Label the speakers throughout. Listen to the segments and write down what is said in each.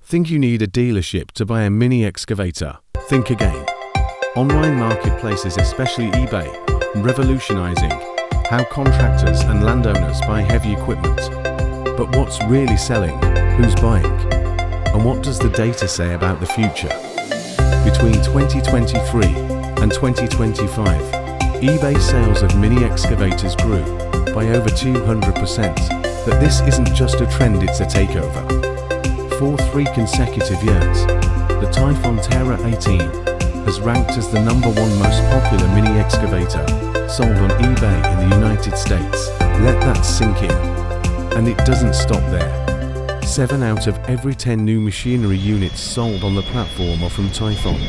Speaker 1: Think you need a dealership to buy a mini excavator? Think again. Online marketplaces, especially eBay, are revolutionizing how contractors and landowners buy heavy equipment. But what's really selling? Who's buying? And what does the data say about the future? Between 2023 and 2025, eBay sales of mini excavators grew by over 200%. But this isn't just a trend, it's a takeover. For 3 consecutive years, the Typhon Terror XVIII has ranked as the #1 most popular mini excavator sold on eBay in the United States. Let that sink in. And it doesn't stop there. 7 out of every 10 new machinery units sold on the platform are from Typhon,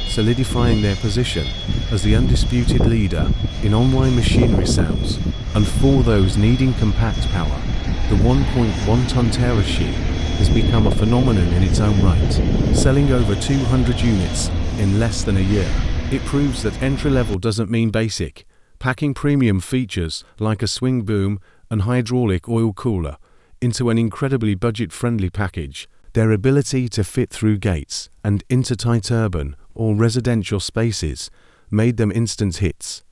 Speaker 1: solidifying their position as the undisputed leader in online machinery sales. And for those needing compact power, the 1.1-ton Terror sheet has become a phenomenon in its own right, selling over 200 units in less than a year. It proves that entry-level doesn't mean basic. Packing premium features like a swing boom and hydraulic oil cooler into an incredibly budget-friendly package, their ability to fit through gates and into tight urban or residential spaces made them instant hits.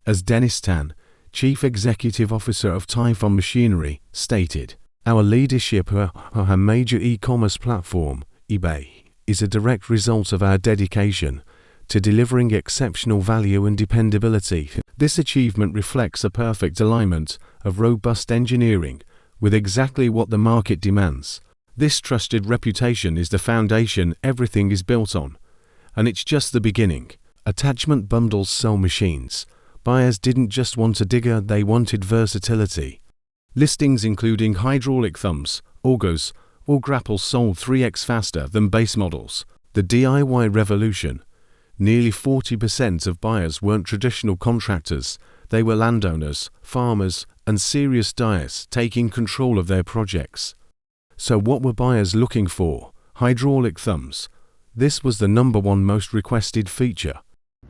Speaker 1: As Dennis Tan, Chief Executive Officer of Typhon Machinery, stated, "Our leadership on a major e-commerce platform, eBay, is a direct result of our dedication to delivering exceptional value and dependability. This achievement reflects a perfect alignment of robust engineering with exactly what the market demands. This trusted reputation is the foundation everything is built on. And it's just the beginning." Attachment bundles sell machines. Buyers didn't just want a digger, they wanted versatility. Listings including hydraulic thumbs, augers, or grapples sold 3x faster than base models. The DIY revolution. Nearly 40% of buyers weren't traditional contractors, they were landowners, farmers, and serious dyers taking control of their projects. So what were buyers looking for? Hydraulic thumbs. This was the #1 most requested feature.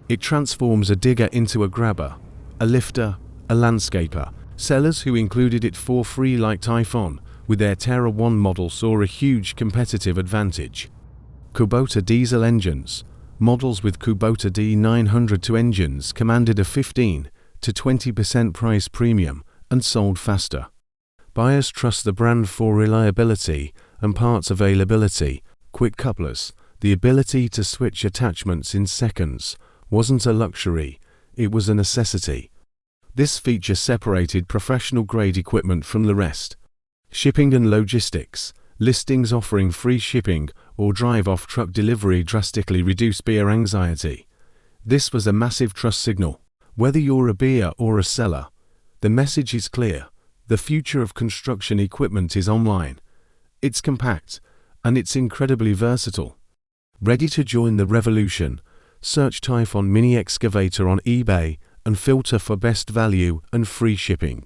Speaker 1: It transforms a digger into a grabber, a lifter, a landscaper. Sellers who included it for free, like Typhon, with their Terror 1 model, saw a huge competitive advantage. Kubota diesel engines. Models with Kubota D902 engines commanded a 15 to 20% price premium and sold faster. Buyers trust the brand for reliability and parts availability. Quick couplers. The ability to switch attachments in seconds wasn't a luxury, it was a necessity. This feature separated professional-grade equipment from the rest. Shipping and logistics. Listings offering free shipping or drive-off truck delivery drastically reduced buyer anxiety. This was a massive trust signal. Whether you're a buyer or a seller, the message is clear. The future of construction equipment is online. It's compact, and it's incredibly versatile. Ready to join the revolution? Search Typhon Mini Excavator on eBay and filter for best value and free shipping.